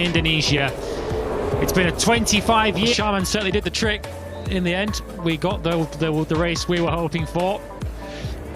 Indonesia. It's been a 25-year. Shaman certainly did the trick in the end. We got the race we were hoping for.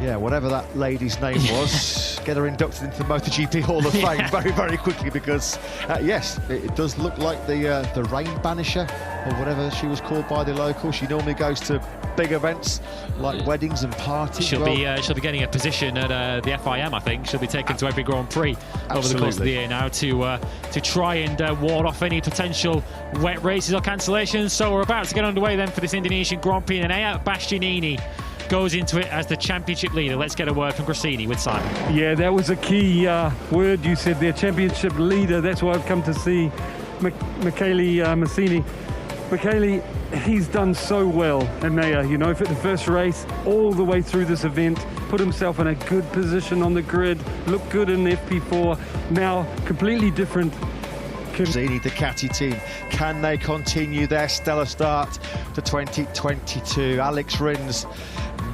Yeah, whatever that lady's name was, get her inducted into the MotoGP Hall of Fame very, very quickly, because yes, it does look like the rain banisher, or whatever she was called by the locals. She normally goes to big events like weddings and parties. She'll be getting a position at the FIM, I think. She'll be taken to every Grand Prix over the course of the year now to try and ward off any potential wet races or cancellations. So we're about to get underway then for this Indonesian Grand Prix, and Ayat Bastianini goes into it as the championship leader. Let's get a word from Grassini with Simon. Yeah, that was a key word you said there, championship leader. That's why I've come to see Michele Massini. Michele, he's done so well in Maya, you know, for the first race, all the way through this event, put himself in a good position on the grid, looked good in FP4, now completely different. Grassini, the Ducati team, can they continue their stellar start to 2022? Alex Rins,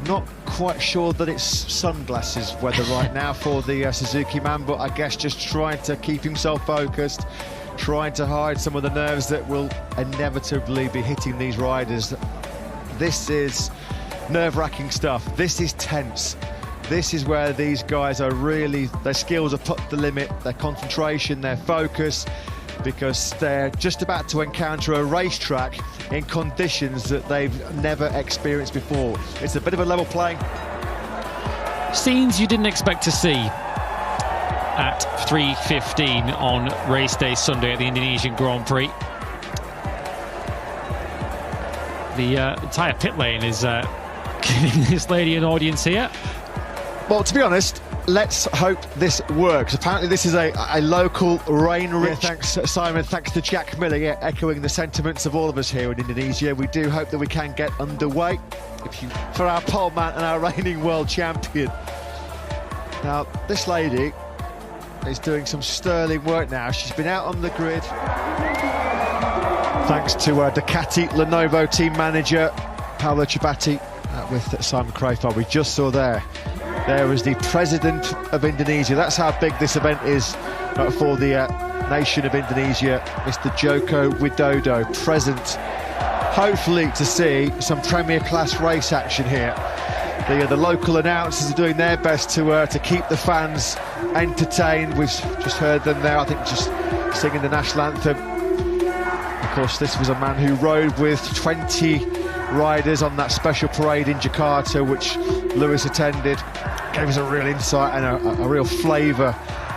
not quite sure that it's sunglasses weather right now for the Suzuki man, but I guess just trying to keep himself focused, trying to hide some of the nerves that will inevitably be hitting these riders. This is nerve-wracking stuff. This is tense. This is where these guys are really, their skills are put to the limit, their concentration, their focus, because they're just about to encounter a racetrack in conditions that they've never experienced before. It's a bit of a level playing. Scenes you didn't expect to see at 3:15 on race day Sunday at the Indonesian Grand Prix. The entire pit lane is giving this lady an audience here. Well, to be honest, let's hope this works. Apparently this is a local rain-rich... Yeah, thanks, Simon. Thanks to Jack Miller, echoing the sentiments of all of us here in Indonesia. We do hope that we can get underway for our pole man and our reigning world champion. Now, this lady is doing some sterling work now. She's been out on the grid. Thanks to Ducati Lenovo team manager, Paolo Ciabatti, with Simon Crayford. We just saw there is the president of Indonesia. That's how big this event is for the nation of Indonesia, Mr. Joko Widodo, present, hopefully to see some premier class race action here. The local announcers are doing their best to keep the fans entertained. We've just heard them there, I think, just singing the national anthem. Of course, this was a man who rode with 20 riders on that special parade in Jakarta, which Lewis attended. Gave us a real insight and a real flavour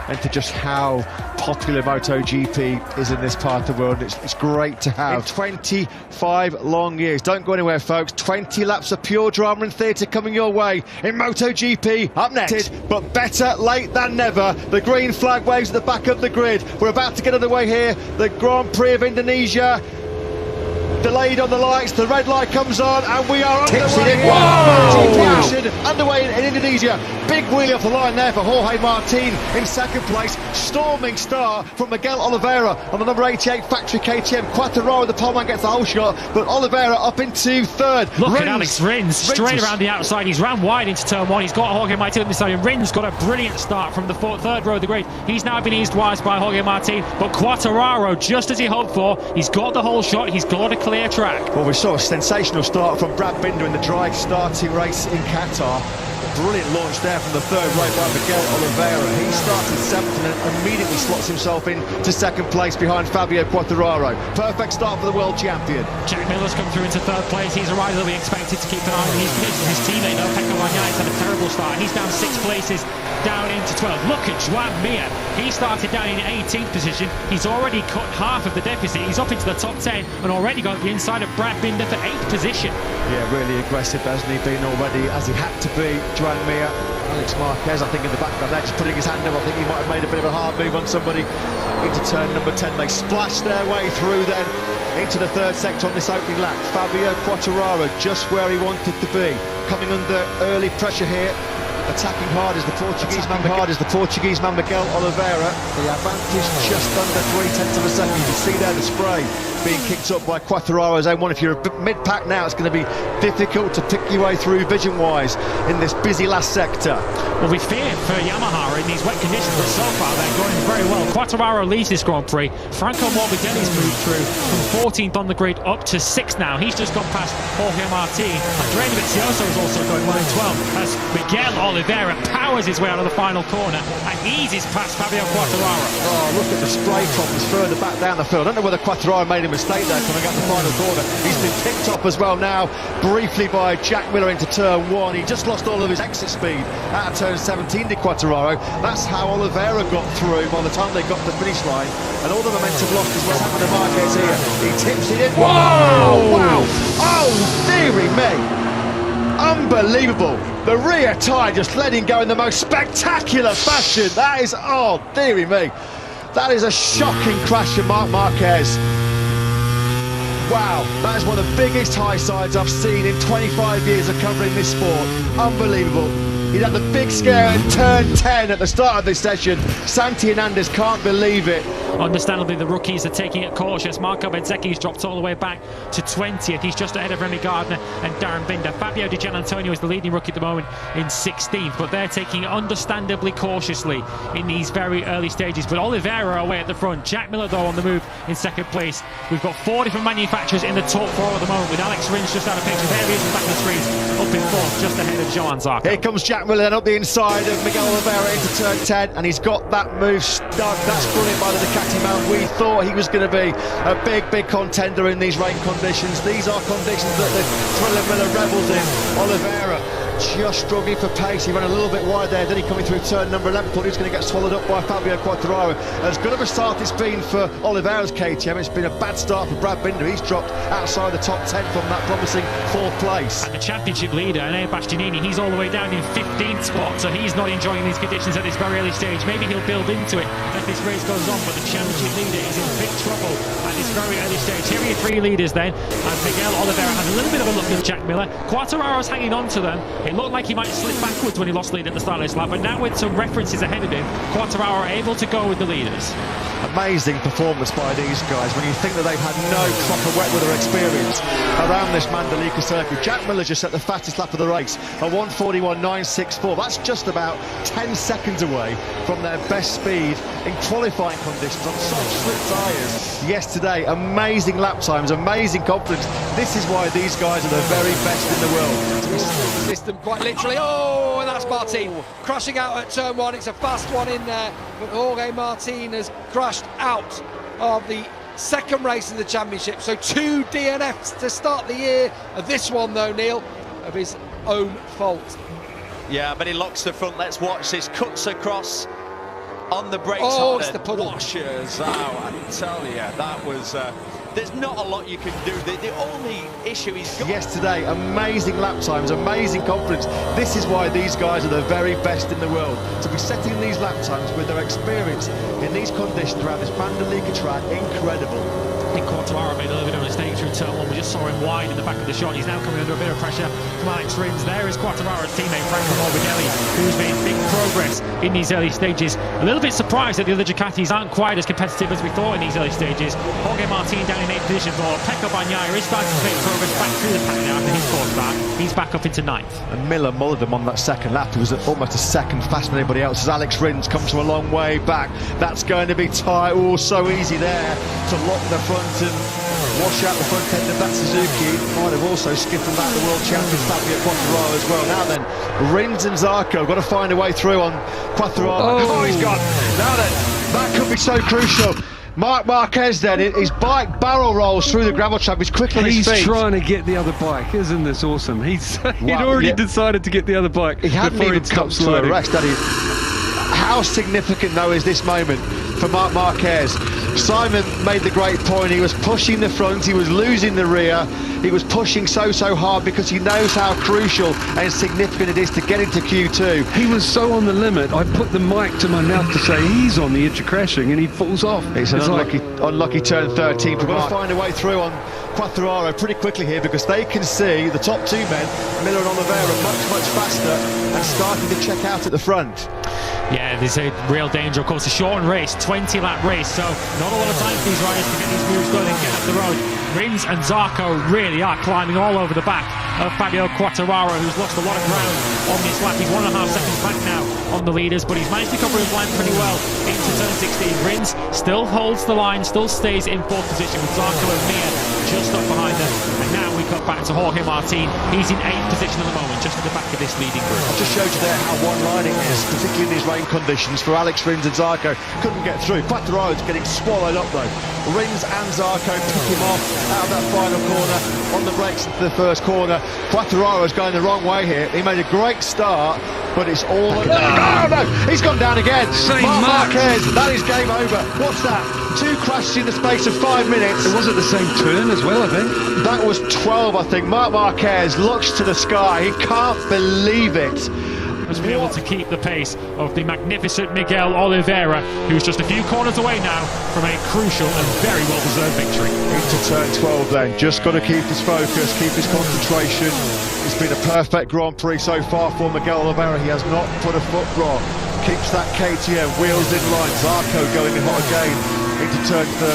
into just how popular MotoGP is in this part of the world. It's great to have 25 long years. Don't go anywhere, folks. 20 laps of pure drama and theatre coming your way in MotoGP. Up next, but better late than never. The green flag waves at the back of the grid. We're about to get underway here. The Grand Prix of Indonesia. Delayed on the lights, the red light comes on, and we are underway. Underway in Indonesia. Big wheelie off the line there for Jorge Martin in second place. Storming start from Miguel Oliveira on the number 88 factory KTM. Quartararo, the poleman, gets the whole shot, but Oliveira up into third. Look at Alex Rins, straight around the outside. He's ran wide into turn one. He's got Jorge Martin on the side, and Rins got a brilliant start from the third row of the grid. He's now been eased twice by Jorge Martin, but Quartararo, just as he hoped for, he's got the whole shot. He's got a clear track. Well, we saw a sensational start from Brad Binder in the dry starting race in Qatar. Brilliant launch there from the third row by Miguel Oliveira. He started seventh and immediately slots himself in to second place behind Fabio Quartararo. Perfect start for the world champion. Jack Miller's come through into third place. He's a rider that we expected to keep an eye on. His teammate, Pecco Bagnaia, had a terrible start. He's down 6 places, down into 12. Look at Joan Mir. He started down in 18th position. He's already cut half of the deficit. He's up into the top 10 and already got the inside of Brad Binder for 8th position. Yeah, really aggressive, hasn't he been already, as he had to be. Joan Mir, Alex Marquez, I think, in the background there, just putting his hand up. I think he might have made a bit of a hard move on somebody into turn number 10. They splashed their way through then into the third sector on this opening lap. Fabio Quartararo just where he wanted to be, coming under early pressure here. Attacking hard is the Portuguese man Miguel Oliveira. The advantage just under 0.3 of a second. You can see there the spray being kicked up by Quartararo's own one. If you're a mid-pack now, it's going to be difficult to pick your way through vision-wise in this busy last sector. Well, we feared for Yamaha in these wet conditions, but so far they're going very well. Quartararo leads this Grand Prix. Franco Morbidelli's moved through from 14th on the grid up to 6th now. He's just gone past Jorge Martin. Andrea Dovizioso is also going well in 12th as Miguel Oliveira powers his way out of the final corner and eases past Fabio Quartararo. Oh, look at the spray problems further back down the field. I don't know whether Quartararo made a mistake there coming out the final corner. He's been picked up as well now, briefly by Jack Miller into turn 1. He just lost all of his exit speed out of turn 17 to Quartararo. That's how Oliveira got through by the time they got to the finish line. And all the momentum lost is what's happened to Marquez here. He tips it in. Whoa! Wow! Oh, dearie me! Unbelievable. The rear tyre just letting go in the most spectacular fashion. That is, oh, dearie me. That is a shocking crash for Marc Marquez. Wow, that is one of the biggest high sides I've seen in 25 years of covering this sport. Unbelievable. He had the big scare at turn 10 at the start of this session. Santi Hernandez can't believe it. Understandably, the rookies are taking it cautious. Marco Bezzecchi's dropped all the way back to 20th. He's just ahead of Remy Gardner and Darren Binder. Fabio Di Gianantonio is the leading rookie at the moment in 16th, but they're taking it understandably cautiously in these very early stages. But Oliveira away at the front. Jack Miller, though, on the move in second place. We've got 4 different manufacturers in the top 4 at the moment, with Alex Rins just out of picture. There he is in the back of the screens, up in 4th, just ahead of Johan Zarco. Here comes Jack Miller then up the inside of Miguel Oliveira into turn 10, and he's got that move stuck. That's brilliant by the Ducati man. We thought he was going to be a big contender in these rain conditions. These are conditions that the Thriller Miller revels in. Oliveira just struggling for pace. He ran a little bit wide there, then he coming through turn number 11. Thought he was going to get swallowed up by Fabio Quartararo. As good of a start it's been for Oliveira's KTM, it's been a bad start for Brad Binder. He's dropped outside the top 10 from that promising 4th place. And the championship leader, Enea Bastianini, he's all the way down in 15th spot, so he's not enjoying these conditions at this very early stage. Maybe he'll build into it as this race goes on, but the championship leader is in big trouble at this very early stage. Here are your 3 leaders then, and Miguel Oliveira has a little bit of a look at Jack Miller. Quartararo's hanging on to them. It looked like he might slip backwards when he lost lead at the start of this lap, but now with some references ahead of him, Quartararo are able to go with the leaders. Amazing performance by these guys when you think that they've had no proper wet weather experience around this Mandalika circuit. Jack Miller just set the fastest lap of the race, a 1:41.964. That's just about 10 seconds away from their best speed in qualifying conditions on such slick tyres yesterday. Amazing lap times, amazing confidence. This is why these guys are the very best in the world. System quite literally. Oh, and that's Martin crashing out at turn 1. It's a fast one in there, but Jorge Martin has crashed out of the second race in the championship. So 2 DNFs to start the year. This one, though, Neil, of his own fault. Yeah, but he locks the front. Let's watch this. Cuts across on the brakes. Oh, it's the puddle. Washes out. I tell you, that was. There's not a lot you can do. The only issue he's got yesterday, amazing lap times, amazing confidence. This is why these guys are the very best in the world. To be setting these lap times with their experience in these conditions around this Mandalika track, incredible. I think Quartararo made a little bit of a mistake through turn 1. We just saw him wide in the back of the shot. He's now coming under a bit of pressure from Alex Rins. There is Quartararo's teammate Franco Morbidelli, who's made big progress in these early stages. A little bit surprised that the other Ducatis aren't quite as competitive as we thought in these early stages. Jorge Martin down in 8th position, but Pecco Bagnaia is starting to make progress back through the pack now after his 4th start. He's back up into 9th. And Miller mullered them on that second lap. He was almost a second faster than anybody else as Alex Rins comes from a long way back. That's going to be tight. Oh, so easy there to lock the front and wash out the front end of that Suzuki. Might have also skipped from back the world champion Fabio Quartararo as well. Now then, Rins and Zarco got to find a way through on Quartararo. Oh, he's gone. Now then, that could be so crucial. Marc Marquez then, his bike barrel rolls through the gravel trap. He's quick on his feet. He's trying to get the other bike. Isn't this awesome? He'd already decided to get the other bike. He hadn't even come to a rest, had he? How significant, though, is this moment for Marc Marquez? Simon made the great point. He was pushing the front, he was losing the rear, he was pushing so hard because he knows how crucial and significant it is to get into Q2. He was so on the limit, I put the mic to my mouth to say he's on the edge of crashing, and he falls off. It's an unlucky turn 13. We've got to find a way through on Quartararo pretty quickly here because they can see the top 2 men, Miller and Oliveira, much faster and starting to check out at the front. Yeah, there's a real danger, of course. A shortened race, 20-lap race, so not a lot of time for these riders to get these moves going and get up the road. Rins and Zarco really are climbing all over the back of Fabio Quartararo, who's lost a lot of ground on this lap. He's 1.5 seconds back now on the leaders, but he's managed to cover his line pretty well into turn 16. Rins still holds the line, still stays in fourth position with Zarco and Mir just up behind them. And now we cut back to Jorge Martin. He's in 8th position at the moment, just at the back of this leading group. I just showed you there how one-lining is, particularly in these rain conditions for Alex Rins and Zarco. Couldn't get through. Quartararo's getting swallowed up though. Rins and Zarco pick him off out of that final corner on the brakes into the first corner. Quartararo's going the wrong way here. He made a great start, but it's all... Oh no! He's gone down again! Marc Marquez, that is game over. What's that? 2 crashes in the space of 5 minutes. It was at the same turn as well, I think. That was 12, I think. Marc Marquez looks to the sky. He can't believe it. Has been able to keep the pace of the magnificent Miguel Oliveira, who's just a few corners away now from a crucial and very well-deserved victory. Into turn 12 then. Just got to keep his focus, keep his concentration. It's been a perfect Grand Prix so far for Miguel Oliveira. He has not put a foot wrong. Keeps that KTM, wheels in line. Zarco going hot again into turn 13.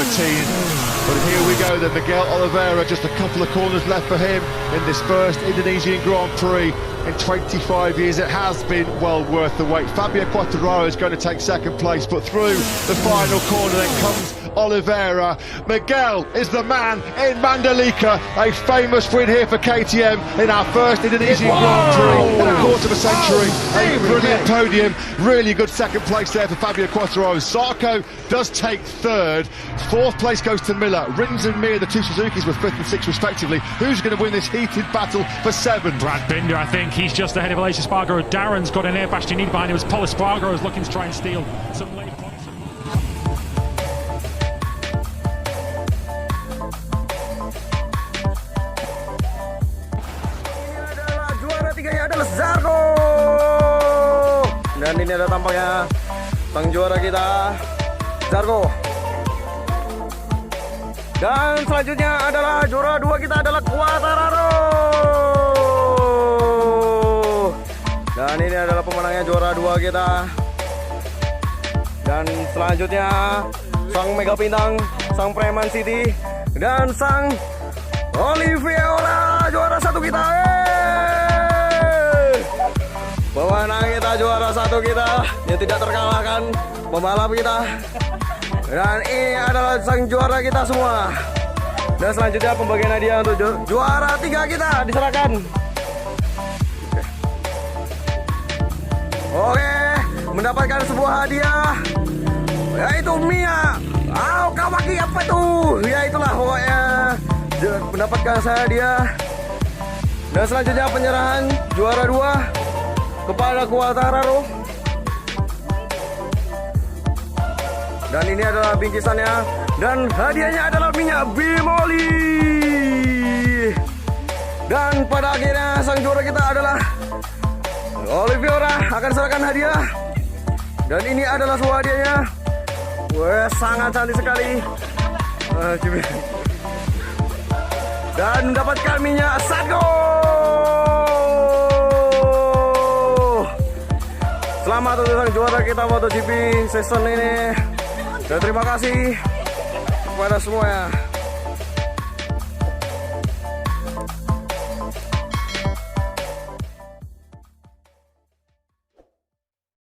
But here we go then, Miguel Oliveira, just a couple of corners left for him in this first Indonesian Grand Prix in 25 years. It has been well worth the wait. Fabio Quartararo is going to take second place, but through the final corner then comes Oliveira. Miguel is the man in Mandalika. A famous win here for KTM in our first Indonesian Grand Prix in a quarter of a century. A brilliant podium. Really good second place there for Fabio Quartararo. Zarco does take third. Fourth place goes to Miller. Rins and Mir, the 2 Suzukis, were 5th and 6th respectively. Who's going to win this heated battle for 7? Brad Binder, I think. He's just ahead of Aleix Espargaro. Darren's got an air Bastianini behind him as Paul Espargaro is looking to try and steal some late points. Juara 3-nya adalah Zarco. Dan ini ada tampaknya sang juara kita, Zarco. Dan selanjutnya adalah juara 2 kita adalah Quartararo. Dan ini adalah pemenangnya juara 2 kita. Dan selanjutnya sang Mega Bintang, sang Preman City, dan sang Oliveira juara 1 kita. Pemenang kita, juara 1 kita yang tidak terkalahkan, pembalap kita. Dan ini adalah sang juara kita semua. Dan selanjutnya pembagian hadiah untuk juara 3 kita diserahkan. Oke, mendapatkan sebuah hadiah, yaitu Mia. Kawaki apa itu? Ya itulah pokoknya mendapatkan saya hadiah. Dan selanjutnya penyerahan juara 2 kepada Quartararo. Dan ini adalah bingkisannya. Dan hadiahnya adalah minyak bimoli. Dan pada akhirnya sang juara kita adalah Oliveira, akan serahkan hadiah. Dan ini adalah sebuah hadiahnya. Wah, sangat cantik sekali. Dan mendapatkan minyak Zarco. Selamat untuk sang juara kita MotoGP season ini. Dan terima kasih kepada semuanya.